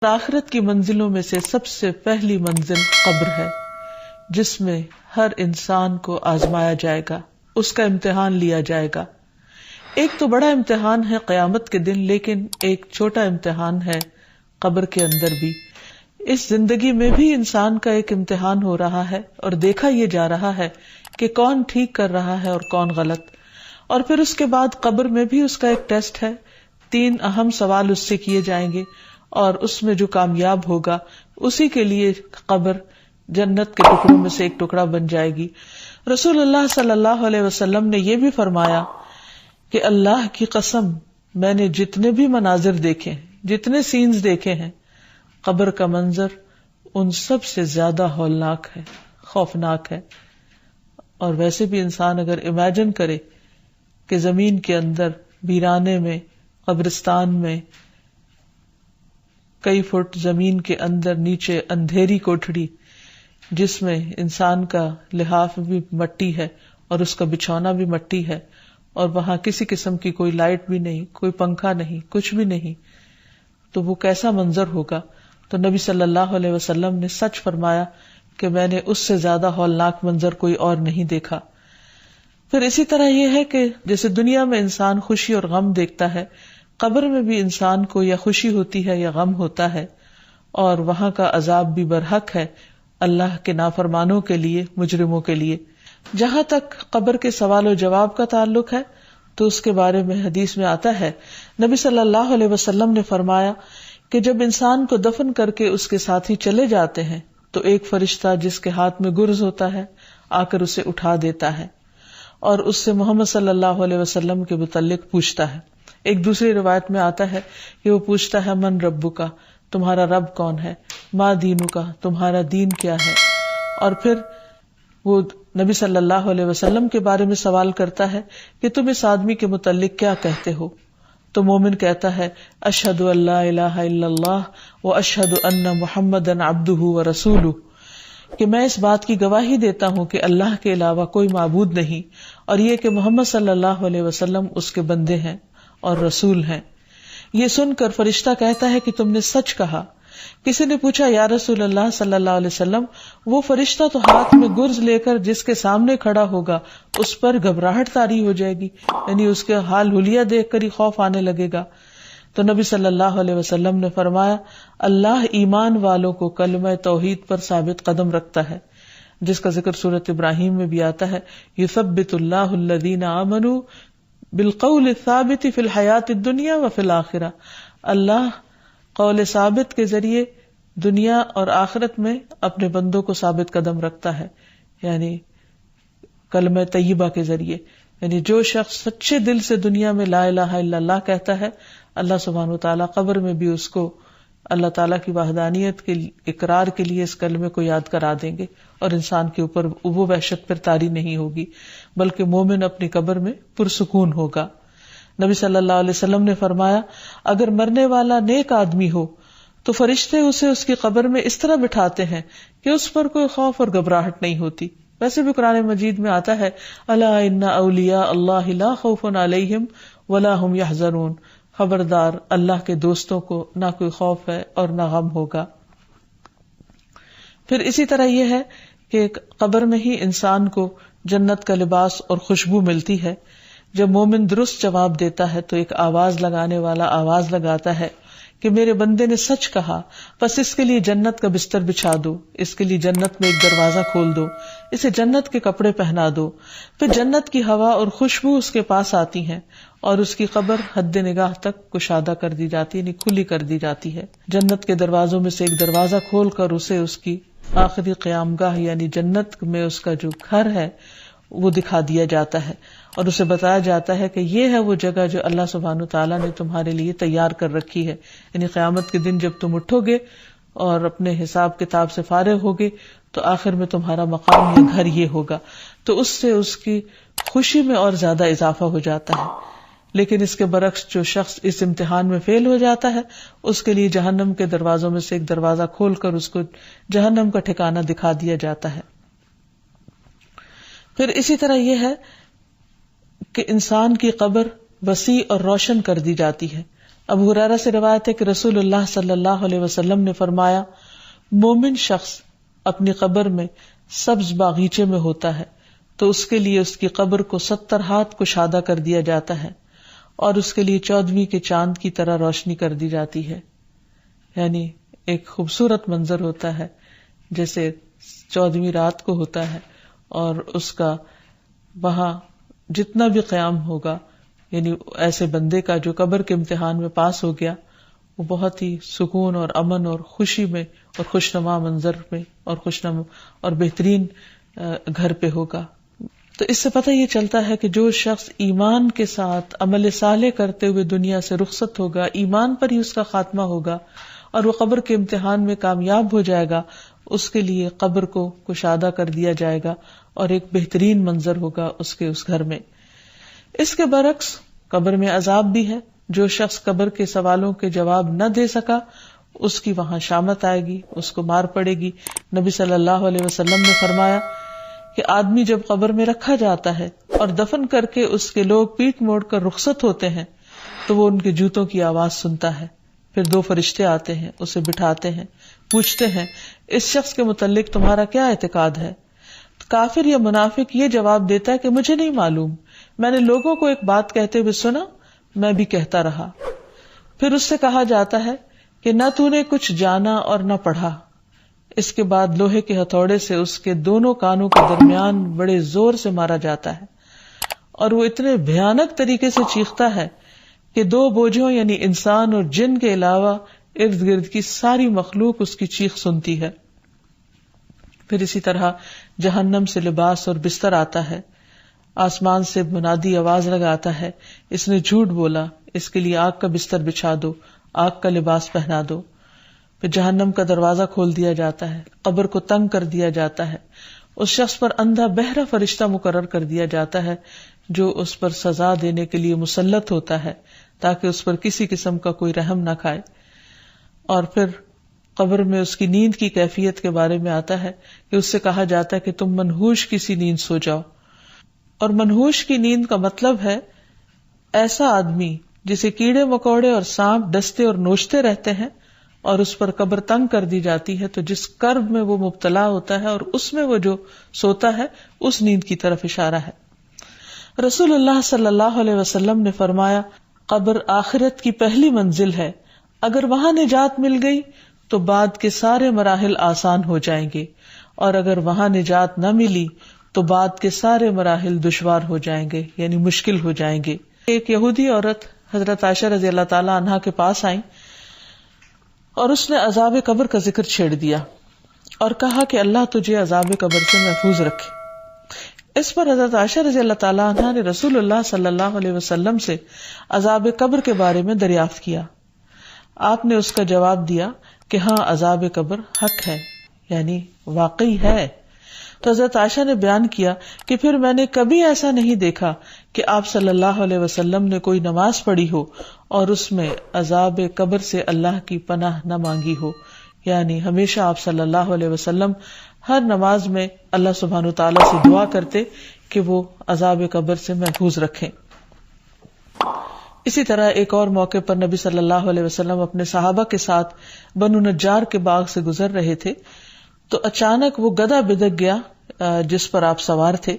آخرت کی منزلوں میں سے سب سے پہلی منزل قبر ہے، جس میں ہر انسان کو آزمایا جائے گا، اس کا امتحان لیا جائے گا۔ ایک تو بڑا امتحان ہے قیامت کے دن، لیکن ایک چھوٹا امتحان ہے قبر کے اندر بھی۔ اس زندگی میں بھی انسان کا ایک امتحان ہو رہا ہے اور دیکھا یہ جا رہا ہے کہ کون ٹھیک کر رہا ہے اور کون غلط، اور پھر اس کے بعد قبر میں بھی اس کا ایک ٹیسٹ ہے۔ 3 اہم سوال اس سے کیے جائیں گے، اور اس میں جو کامیاب ہوگا اسی کے لیے قبر جنت کے ٹکڑوں میں سے ایک ٹکڑا بن جائے گی۔ رسول اللہ صلی اللہ علیہ وسلم نے یہ بھی فرمایا کہ اللہ کی قسم، میں نے جتنے بھی مناظر دیکھے ہیں، جتنے سینز دیکھے ہیں، قبر کا منظر ان سب سے زیادہ ہولناک ہے، خوفناک ہے۔ اور ویسے بھی انسان اگر امیجن کرے کہ زمین کے اندر ویرانے میں، قبرستان میں، کئی فٹ زمین کے اندر نیچے اندھیری کوٹھڑی، جس میں انسان کا لحاف بھی مٹی ہے اور اس کا بچھونا بھی مٹی ہے، اور وہاں کسی قسم کی کوئی لائٹ بھی نہیں، کوئی پنکھا نہیں، کچھ بھی نہیں، تو وہ کیسا منظر ہوگا۔ تو نبی صلی اللہ علیہ وسلم نے سچ فرمایا کہ میں نے اس سے زیادہ ہولناک منظر کوئی اور نہیں دیکھا۔ پھر اسی طرح یہ ہے کہ جیسے دنیا میں انسان خوشی اور غم دیکھتا ہے، قبر میں بھی انسان کو یا خوشی ہوتی ہے یا غم ہوتا ہے، اور وہاں کا عذاب بھی برحق ہے اللہ کے نافرمانوں کے لیے، مجرموں کے لیے۔ جہاں تک قبر کے سوال و جواب کا تعلق ہے تو اس کے بارے میں حدیث میں آتا ہے، نبی صلی اللہ علیہ وسلم نے فرمایا کہ جب انسان کو دفن کر کے اس کے ساتھی چلے جاتے ہیں تو ایک فرشتہ جس کے ہاتھ میں گرز ہوتا ہے آ کر اسے اٹھا دیتا ہے اور اس سے محمد صلی اللہ علیہ وسلم کے متعلق پوچھتا ہے۔ ایک دوسری روایت میں آتا ہے کہ وہ پوچھتا ہے، من ربک، تمہارا رب کون ہے، ما دینک، تمہارا دین کیا ہے، اور پھر وہ نبی صلی اللہ علیہ وسلم کے بارے میں سوال کرتا ہے کہ تم اس آدمی کے متعلق کیا کہتے ہو؟ تو مومن کہتا ہے، اشہد ان لا الہ الا اللہ و اشہد ان محمدا عبدہ و رسولہ، کہ میں اس بات کی گواہی دیتا ہوں کہ اللہ کے علاوہ کوئی معبود نہیں، اور یہ کہ محمد صلی اللہ علیہ وسلم اس کے بندے ہیں اور رسول ہیں۔ یہ سن کر فرشتہ کہتا ہے کہ تم نے سچ کہا۔ کسی نے پوچھا، یا رسول اللہ صلی اللہ علیہ وسلم، وہ فرشتہ تو ہاتھ میں گرز لے کر جس کے سامنے کھڑا ہوگا اس پر گھبراہٹ طاری ہو جائے گی، یعنی اس کے حال حلیہ دیکھ کر ہی خوف آنے لگے گا۔ تو نبی صلی اللہ علیہ وسلم نے فرمایا، اللہ ایمان والوں کو کلمہ توحید پر ثابت قدم رکھتا ہے، جس کا ذکر سورۃ ابراہیم میں بھی آتا ہے، یثبت اللہ الذین آمنوا بالقول الثابت فی الحیات الدنیا وفی الآخرہ، اللہ قول ثابت کے ذریعے دنیا اور آخرت میں اپنے بندوں کو ثابت قدم رکھتا ہے، یعنی کلمہ طیبہ کے ذریعے۔ یعنی جو شخص سچے دل سے دنیا میں لا الہ الا اللہ کہتا ہے، اللہ سبحانہ وتعالیٰ قبر میں بھی اس کو اللہ تعالیٰ کی وحدانیت کے اقرار کے لیے اس کلمے کو یاد کرا دیں گے، اور انسان کے اوپر وہ وحشت پھر طاری نہیں ہوگی، بلکہ مومن اپنی قبر میں پرسکون ہوگا۔ نبی صلی اللہ علیہ وسلم نے فرمایا، اگر مرنے والا نیک آدمی ہو تو فرشتے اسے اس کی قبر میں اس طرح بٹھاتے ہیں کہ اس پر کوئی خوف اور گھبراہٹ نہیں ہوتی۔ ویسے بھی قرآن مجید میں آتا ہے، الا ان اولیاء اللہ لا خوف علیہم ولا هم یحزنون، خبردار اللہ کے دوستوں کو نہ کوئی خوف ہے اور نہ غم ہوگا۔ پھر اسی طرح یہ ہے کہ قبر میں ہی انسان کو جنت کا لباس اور خوشبو ملتی ہے۔ جب مومن درست جواب دیتا ہے تو ایک آواز لگانے والا آواز لگاتا ہے کہ میرے بندے نے سچ کہا، بس اس کے لیے جنت کا بستر بچھا دو، اس کے لیے جنت میں ایک دروازہ کھول دو، اسے جنت کے کپڑے پہنا دو۔ پھر جنت کی ہوا اور خوشبو اس کے پاس آتی ہیں اور اس کی قبر حد نگاہ تک کشادہ کر دی جاتی ہے، یعنی کھلی کر دی جاتی ہے۔ جنت کے دروازوں میں سے ایک دروازہ کھول کر اسے اس کی آخری قیامگاہ یعنی جنت میں اس کا جو گھر ہے وہ دکھا دیا جاتا ہے، اور اسے بتایا جاتا ہے کہ یہ ہے وہ جگہ جو اللہ سبحانہ تعالیٰ نے تمہارے لیے تیار کر رکھی ہے۔ یعنی قیامت کے دن جب تم اٹھو گے اور اپنے حساب کتاب سے فارغ ہوگے تو آخر میں تمہارا مقام یا گھر یہ ہوگا، تو اس سے اس کی خوشی میں اور زیادہ اضافہ ہو جاتا ہے۔ لیکن اس کے برعکس جو شخص اس امتحان میں فیل ہو جاتا ہے، اس کے لیے جہنم کے دروازوں میں سے ایک دروازہ کھول کر اس کو جہنم کا ٹھکانہ دکھا دیا جاتا ہے۔ پھر اسی طرح یہ ہے کہ انسان کی قبر وسیع اور روشن کر دی جاتی ہے، ابو ہریرہ سے روایت ہے کہ رسول اللہ صلی اللہ علیہ وسلم نے فرمایا، مومن شخص اپنی قبر میں سبز باغیچے میں ہوتا ہے تو اس کے لیے اس کی قبر کو 70 ہاتھ کشادہ کر دیا جاتا ہے اور اس کے لیے 14ویں کے چاند کی طرح روشنی کر دی جاتی ہے. یعنی ایک خوبصورت منظر ہوتا ہے جیسے 14ویں رات کو ہوتا ہے، اور اس کا وہاں جتنا بھی قیام ہوگا، یعنی ایسے بندے کا جو قبر کے امتحان میں پاس ہو گیا، وہ بہت ہی سکون اور امن اور خوشی میں اور خوشنما منظر میں اور خوشنما اور بہترین گھر پہ ہوگا. تو اس سے پتہ یہ چلتا ہے کہ جو شخص ایمان کے ساتھ عمل صالح کرتے ہوئے دنیا سے رخصت ہوگا، ایمان پر ہی اس کا خاتمہ ہوگا اور وہ قبر کے امتحان میں کامیاب ہو جائے گا، اس کے لیے قبر کو کشادہ کر دیا جائے گا اور ایک بہترین منظر ہوگا اس کے اس گھر میں. اس کے برعکس قبر میں عذاب بھی ہے. جو شخص قبر کے سوالوں کے جواب نہ دے سکا، اس کی وہاں شامت آئے گی، اس کو مار پڑے گی. نبی صلی اللہ علیہ وسلم نے فرمایا کہ آدمی جب قبر میں رکھا جاتا ہے اور دفن کر کے اس کے لوگ پیٹ موڑ کر رخصت ہوتے ہیں تو وہ ان کے جوتوں کی آواز سنتا ہے. پھر 2 فرشتے آتے ہیں، اسے بٹھاتے ہیں، پوچھتے ہیں اس شخص کے متعلق تمہارا کیا اعتقاد ہے؟ کافر یا منافق یہ جواب دیتا ہے کہ مجھے نہیں معلوم، میں نے لوگوں کو ایک بات کہتے ہوئے سنا، میں بھی کہتا رہا. پھر اس سے کہا جاتا ہے کہ نہ تو نے کچھ جانا اور نہ پڑھا. اس کے بعد لوہے کے ہتھوڑے سے اس کے دونوں کانوں کے درمیان بڑے زور سے مارا جاتا ہے اور وہ اتنے بھیانک طریقے سے چیختا ہے کہ 2 بوجھوں یعنی انسان اور جن کے علاوہ ارد گرد کی ساری مخلوق اس کی چیخ سنتی ہے. پھر اسی طرح جہنم سے لباس اور بستر آتا ہے. آسمان سے منادی آواز لگاتا ہے، اس نے جھوٹ بولا، اس کے لیے آگ کا بستر بچھا دو، آگ کا لباس پہنا دو. پھر جہنم کا دروازہ کھول دیا جاتا ہے، قبر کو تنگ کر دیا جاتا ہے. اس شخص پر اندھا بہرا فرشتہ مقرر کر دیا جاتا ہے جو اس پر سزا دینے کے لیے مسلط ہوتا ہے تاکہ اس پر کسی قسم کا کوئی رحم نہ کھائے. اور پھر قبر میں اس کی نیند کی کیفیت کے بارے میں آتا ہے کہ اس سے کہا جاتا ہے کہ تم منحوش کسی نیند سو جاؤ. اور منحوش کی نیند کا مطلب ہے ایسا آدمی جسے کیڑے مکوڑے اور سانپ ڈستے اور نوچتے رہتے ہیں اور اس پر قبر تنگ کر دی جاتی ہے تو جس کرب میں وہ مبتلا ہوتا ہے اور اس میں وہ جو سوتا ہے اس نیند کی طرف اشارہ ہے. رسول اللہ صلی اللہ علیہ وسلم نے فرمایا، قبر آخرت کی پہلی منزل ہے، اگر وہاں نجات مل گئی تو بعد کے سارے مراحل آسان ہو جائیں گے، اور اگر وہاں نجات نہ ملی تو بعد کے سارے مراحل دشوار ہو جائیں گے، یعنی مشکل ہو جائیں گے. ایک یہودی عورت حضرت عائشہ رضی اللہ تعالی عنہا کے پاس آئی اور اس نے عذاب قبر کا ذکر چھیڑ دیا اور کہا کہ اللہ تجھے عذاب قبر سے محفوظ رکھے. اس پر حضرت عائشہ رضی اللہ تعالی عنہا نے رسول اللہ صلی اللہ علیہ وسلم سے عذاب قبر کے بارے میں دریافت کیا. آپ نے اس کا جواب دیا کہ ہاں، عذاب قبر حق ہے، یعنی واقعی ہے. تو حضرت عائشہ نے بیان کیا کہ پھر میں نے کبھی ایسا نہیں دیکھا کہ آپ صلی اللہ علیہ وسلم نے کوئی نماز پڑھی ہو اور اس میں عذاب قبر سے اللہ کی پناہ نہ مانگی ہو. یعنی ہمیشہ آپ صلی اللہ علیہ وسلم ہر نماز میں اللہ سبحانہ وتعالی سے دعا کرتے کہ وہ عذاب قبر سے محفوظ رکھیں. اسی طرح ایک اور موقع پر نبی صلی اللہ علیہ وسلم اپنے صحابہ کے ساتھ بنو نجار کے باغ سے گزر رہے تھے تو اچانک وہ گدھا بدک گیا جس پر آپ سوار تھے،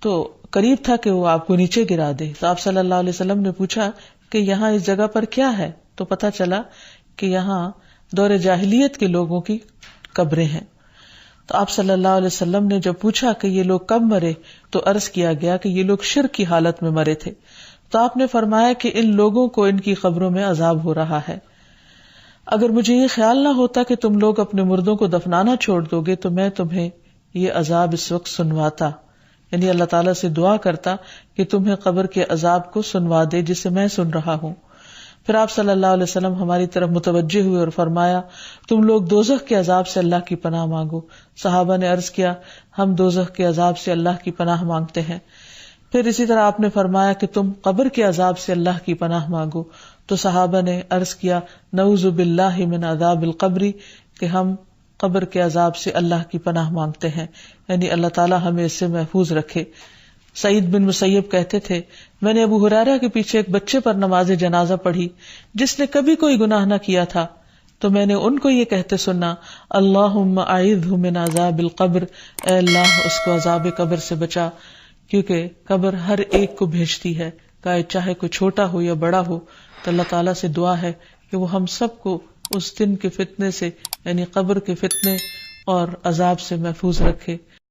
تو قریب تھا کہ وہ آپ کو نیچے گرا دے. تو آپ صلی اللہ علیہ وسلم نے پوچھا کہ یہاں اس جگہ پر کیا ہے؟ تو پتہ چلا کہ یہاں دور جاہلیت کے لوگوں کی قبریں ہیں. تو آپ صلی اللہ علیہ وسلم نے جب پوچھا کہ یہ لوگ کب مرے تو عرض کیا گیا کہ یہ لوگ شرک کی حالت میں مرے تھے. تو آپ نے فرمایا کہ ان لوگوں کو ان کی قبروں میں عذاب ہو رہا ہے. اگر مجھے یہ خیال نہ ہوتا کہ تم لوگ اپنے مردوں کو دفنانا چھوڑ دو گے تو میں تمہیں یہ عذاب اس وقت سنواتا، یعنی اللہ تعالیٰ سے دعا کرتا کہ تمہیں قبر کے عذاب کو سنوا دے جسے میں سن رہا ہوں. پھر آپ صلی اللہ علیہ وسلم ہماری طرف متوجہ ہوئے اور فرمایا، تم لوگ دوزخ کے عذاب سے اللہ کی پناہ مانگو. صحابہ نے عرض کیا، ہم دوزخ کے عذاب سے اللہ کی پناہ مانگتے ہیں. پھر اسی طرح آپ نے فرمایا کہ تم قبر کے عذاب سے اللہ کی پناہ مانگو. تو صحابہ نے عرض کیا، نعوذ باللہ من عذاب القبر، کہ ہم قبر کے عذاب سے اللہ کی پناہ مانگتے ہیں، یعنی اللہ تعالیٰ ہمیں اس سے محفوظ رکھے. سعید بن مسیب کہتے تھے میں نے ابو ہریرہ کے پیچھے ایک بچے پر نماز جنازہ پڑھی جس نے کبھی کوئی گناہ نہ کیا تھا، تو میں نے ان کو یہ کہتے سنا اللہم اعیذہ من عذاب القبر، اے اللہ اس کو عذاب قبر سے بچا، کیونکہ قبر ہر ایک کو بھیجتی ہے، چاہے کوئی چھوٹا ہو یا بڑا ہو۔ تو اللہ تعالیٰ سے دعا ہے کہ وہ ہم سب کو اس دن کے فتنے سے یعنی قبر کے فتنے اور عذاب سے محفوظ رکھے۔